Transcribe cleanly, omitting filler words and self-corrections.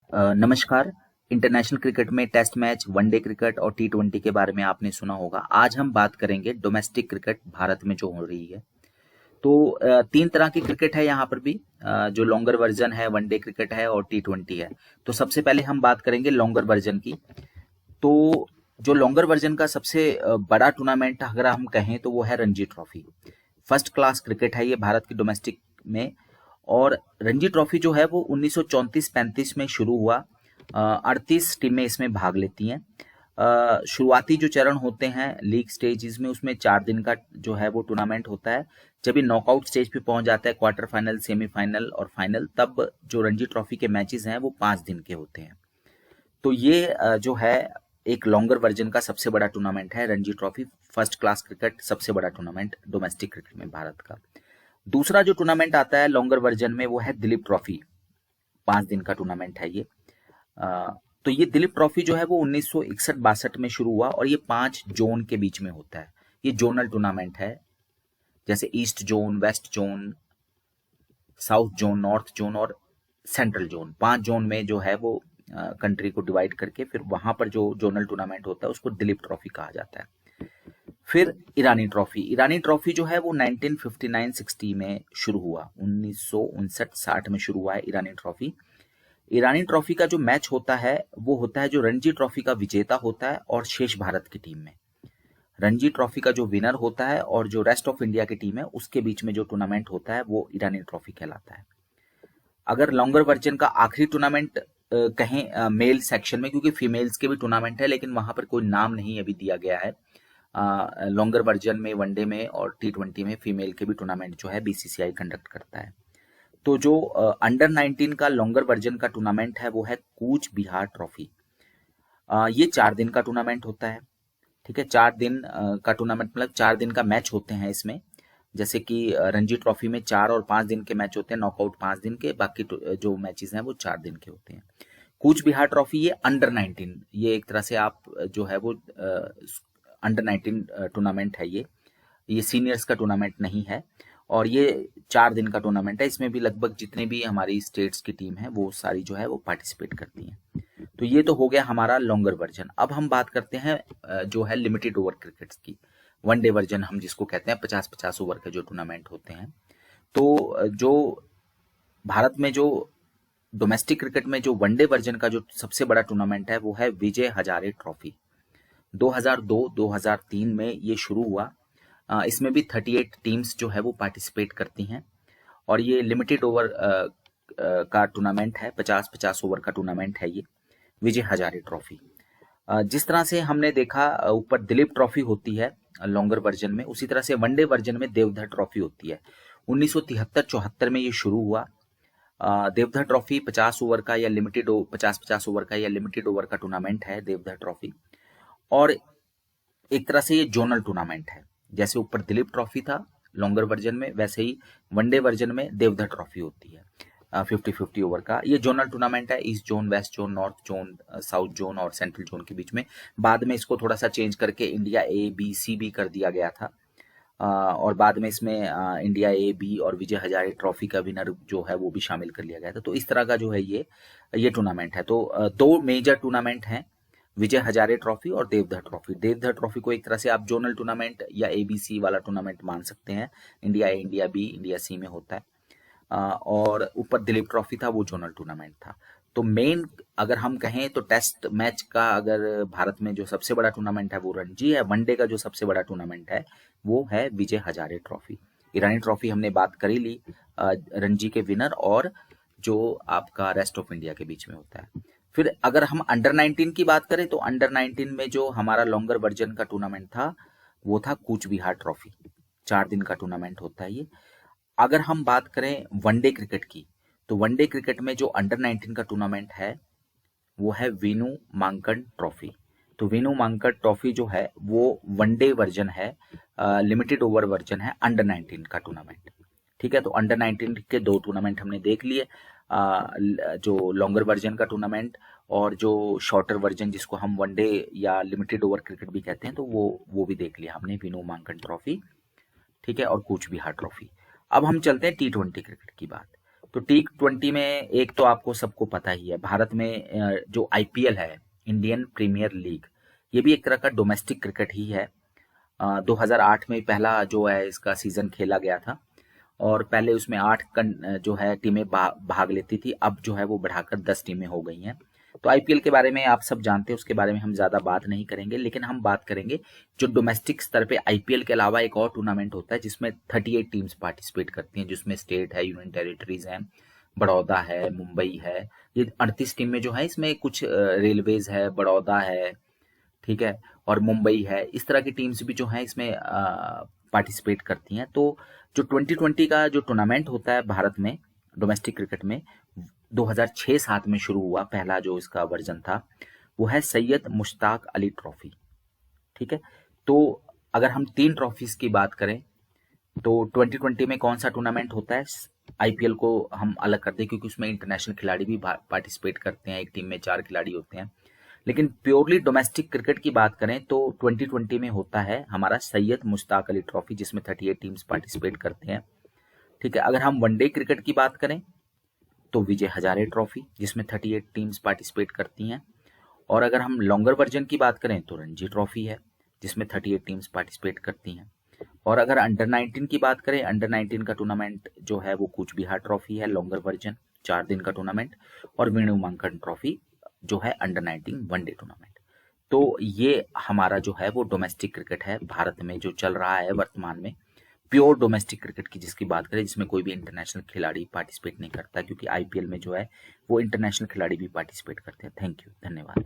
नमस्कार। International cricket में test match, one day cricket और टी20 के बारे में आपने सुना होगा। आज हम बात करेंगे डोमेस्टिक क्रिकेट भारत में जो हो रही है। तो तीन तरह की क्रिकेट है यहाँ पर भी, जो लॉन्गर वर्जन है, वनडे क्रिकेट है और टी20 है। तो सबसे पहले हम बात करेंगे लॉन्गर वर्जन की। तो जो लॉन्गर वर्जन का सबसे बड़ा टूर्नामेंट अगर हम कहें तो वो है Ranji trophy. First class cricket है ये भारत की डोमेस्टिक में। और रणजी ट्रॉफी जो है वो 1934-35 में शुरू हुआ। 38 टीमें इसमें भाग लेती हैं। शुरुआती जो चरण होते हैं लीग स्टेजेस में, उसमें 4 दिन का जो है वो टूर्नामेंट होता है। जब ये नॉकआउट स्टेज पे पहुंच जाता है, क्वार्टर फाइनल, सेमीफाइनल और फाइनल, तब जो रणजी ट्रॉफी के मैचेस हैं वो 5 दिन के होते हैं। तो ये जो है एक लॉन्गर वर्जन का सबसे बड़ा टूर्नामेंट है Ranji trophy. First class cricket, सबसे बड़ा टूर्नामेंट डोमेस्टिक क्रिकेट में भारत का। दूसरा जो टूर्नामेंट आता है लॉन्गर वर्जन में वो है दिलीप ट्रॉफी। 5 दिन का टूर्नामेंट है ये। तो ये दिलीप ट्रॉफी जो है वो 1961-62 में शुरू हुआ और ये 5 जोन के बीच में होता है। ये जोनल टूर्नामेंट है, जैसे east zone, west zone, south zone, north zone और सेंट्रल जोन। 5 जोन में जो है वो कंट्री को डिवाइड करके फिर वहां पर जो जोनल टूर्नामेंट होता है उसको दिलीप ट्रॉफी कहा जाता है। फिर ईरानी ट्रॉफी। ईरानी ट्रॉफी जो है वो 1959-60 में शुरू हुआ। 1959-60 में शुरू हुआ है ईरानी ट्रॉफी। ईरानी ट्रॉफी का जो मैच होता है वो होता है जो रणजी ट्रॉफी का विजेता होता है और शेष भारत की टीम में। रणजी ट्रॉफी का जो विनर होता है और जो रेस्ट ऑफ इंडिया की टीम है उसके बीच में जो टूर्नामेंट होता है वो ईरानी ट्रॉफी कहलाता है। अगर लॉन्गर वर्जन का आखिरी टूर्नामेंट कहें मेल सेक्शन में, क्योंकि फीमेल्स के भी टूर्नामेंट है लेकिन वहां पर कोई नाम नहीं अभी दिया गया है। लॉन्गर वर्जन में, वनडे में और टी20 में फीमेल के भी टूर्नामेंट जो है बीसीसीआई कंडक्ट करता है। तो जो अंडर 19 का लॉन्गर वर्जन का टूर्नामेंट है वो है कूच बिहार ट्रॉफी। ये 4 दिन का टूर्नामेंट होता है। ठीक है, 4 दिन का टूर्नामेंट मतलब 4 दिन का मैच होते हैं इसमें। जैसे कि रणजी ट्रॉफी में 4 और 5 दिन के मैच होते हैं, नॉकआउट 5 दिन के, बाकी जो मैचेस हैं वो 4 दिन के होते हैं। कूच बिहार ट्रॉफी ये अंडर 19, ये एक तरह से आप जो है वो अंडर 19 टूर्नामेंट है ये सीनियर्स का टूर्नामेंट नहीं है। और ये 4 दिन का टूर्नामेंट है। इसमें भी लगभग जितने भी हमारी स्टेट्स की टीम है वो सारी जो है वो पार्टिसिपेट करती हैं। तो ये तो हो गया हमारा लॉन्गर वर्जन। अब हम बात करते हैं जो है लिमिटेड ओवर क्रिकेट की, वनडे वर्जन हम जिसको कहते हैं। 50-50 ओवर के जो टूर्नामेंट होते हैं। तो जो भारत में जो डोमेस्टिक क्रिकेट में जो वनडे वर्जन का जो सबसे बड़ा टूर्नामेंट है वो है विजय हजारे ट्रॉफी। 2002-2003 में ये शुरू हुआ। इसमें भी 38 टीम्स जो है वो पार्टिसिपेट करती हैं और ये लिमिटेड ओवर का टूर्नामेंट है। 50-50 ओवर का टूर्नामेंट है ये विजय हजारे ट्रॉफी। जिस तरह से हमने देखा ऊपर दिलीप ट्रॉफी होती है लॉन्गर वर्जन में, उसी तरह से वनडे वर्जन में देवधर ट्रॉफी होती है। 1973-74 में ये शुरू हुआ। देवधर ट्रॉफी 50 ओवर का या लिमिटेड 50-50 ओवर का या लिमिटेड ओवर का टूर्नामेंट है देवधर ट्रॉफी। और एक तरह से ये जोनल टूर्नामेंट है। जैसे ऊपर दिलीप ट्रॉफी था लॉन्गर वर्जन में, वैसे ही वनडे वर्जन में देवधर ट्रॉफी होती है 50-50 ओवर का। ये जोनल टूर्नामेंट है। East zone, west zone, north zone, south zone और सेंट्रल जोन के बीच में। बाद में इसको थोड़ा सा चेंज करके इंडिया ए, बी, सी भी कर दिया गया था। और बाद में इसमें इंडिया ए, बी और विजय हजारे ट्रॉफी का विनर जो है वो भी शामिल कर लिया गया था। तो इस तरह का जो है ये टूर्नामेंट है। तो 2 मेजर टूर्नामेंट हैं, विजय हजारे ट्रॉफी और देवधर ट्रॉफी। देवधर ट्रॉफी को एक तरह से आप जोनल टूर्नामेंट या एबीसी वाला टूर्नामेंट मान सकते हैं। इंडिया ए, इंडिया बी, इंडिया सी में होता है। और ऊपर दिलीप ट्रॉफी था, वो जोनल टूर्नामेंट था। तो मेन अगर हम कहें तो टेस्ट मैच का अगर भारत में जो सबसे बड़ा टूर्नामेंट है वो रणजी है। वनडे का जो सबसे बड़ा टूर्नामेंट है वो है विजय हजारे ट्रॉफी। ईरानी ट्रॉफी हमने बात करी ली, रणजी के विनर और जो आपका रेस्ट ऑफ इंडिया के बीच में होता है। फिर अगर हम अंडर 19 की बात करें तो अंडर 19 में जो हमारा लॉन्गर वर्जन का टूर्नामेंट था वो था कूच बिहार ट्रॉफी। 4 दिन का टूर्नामेंट होता है ये। अगर हम बात करें वनडे क्रिकेट की तो वनडे क्रिकेट में जो अंडर 19 का टूर्नामेंट है वो है वीनू मांकड़ ट्रॉफी। तो वीनू मांकड़ ट्रॉफी जो है वो वनडे वर्जन है, लिमिटेड ओवर वर्जन है अंडर 19 का टूर्नामेंट। ठीक है, तो अंडर 19 के 2 टूर्नामेंट हमने देख लिए, जो लॉन्गर वर्जन का टूर्नामेंट और जो शॉर्टर वर्जन जिसको हम वनडे या लिमिटेड ओवर क्रिकेट भी कहते हैं, तो वो भी देख लिया हमने, वीनू मांकड़ ट्रॉफी। ठीक है, और कूच बिहार ट्रॉफी। अब हम चलते हैं टी20 क्रिकेट की बात। तो T20 में एक तो आपको सबको पता ही है, भारत में जो IPL है, इंडियन प्रीमियर लीग, ये भी एक तरह का डोमेस्टिक क्रिकेट ही है। 2008 में पहला जो है इसका सीजन खेला गया था, और पहले उसमें 8 जो है टीमें भाग लेती थी, अब जो है वो बढ़ाकर 10 टीमें हो गई हैं। तो IPL के बारे में आप सब जानते हैं, उसके बारे में हम ज़्यादा बात नहीं करेंगे, लेकिन हम बात करेंगे जो डोमेस्टिक स्तर पे IPL के अलावा एक और टूर्नामेंट होता है जिसमें 38 टीम्स पार्टिसिपेट करती हैं, जिसमें स्टेट है, यूनियन टेरिटरीज हैं, बड़ौदा है, मुंबई है। ये 38 टीमें जो है, इसमें कुछ रेलवेज है, बड़ौदा है, ठीक है, और मुंबई है, इस तरह की टीम्स भी जो हैं इसमें पार्टिसिपेट करती हैं। तो जो 2020 का जो टूर्नामेंट होता है भारत में डोमेस्टिक क्रिकेट में, 2006-07 में शुरू हुआ, पहला जो इसका वर्जन था वो है सैयद मुश्ताक अली ट्रॉफी, ठीक है। तो अगर हम 3 ट्रॉफीज की बात करें तो 2020 में कौन सा टूर्नामेंट होता है, IPL को हम अलग कर दें क्योंकि उसमें इंटरनेशनल खिलाड़ी भी पार्टिसिपेट करते हैं, एक टीम में 4 खिलाड़ी होते हैं। लेकिन प्योरली डोमेस्टिक क्रिकेट की बात करें तो 2020 में होता है हमारा सैयद मुश्ताक अली ट्रॉफी, जिसमें 38 टीम्स पार्टिसिपेट करते हैं, ठीक है। अगर हम वनडे क्रिकेट की बात करें तो विजय हजारे ट्रॉफी, जिसमें 38 टीम्स पार्टिसिपेट करती हैं। और अगर हम लॉन्गर वर्जन की बात करें तो रणजी ट्रॉफी है, जिसमें 38 टीम्स पार्टिसिपेट करती हैं। और अगर अंडर 19 की बात करें, अंडर 19 का टूर्नामेंट जो है वो कूच बिहार ट्रॉफी है, लॉन्गर वर्जन, 4 दिन का टूर्नामेंट। और वेणु मांकड़ ट्रॉफी जो है अंडर 19 वनडे टूर्नामेंट। तो ये हमारा जो है वो डोमेस्टिक क्रिकेट है भारत में जो चल रहा है वर्तमान में, प्योर डोमेस्टिक क्रिकेट की जिसकी बात करें, जिसमें कोई भी इंटरनेशनल खिलाड़ी पार्टिसिपेट नहीं करता, क्योंकि IPL में जो है वो इंटरनेशनल खिलाड़ी भी पार्टिसिपेट करते हैं। थैंक यू, धन्यवाद।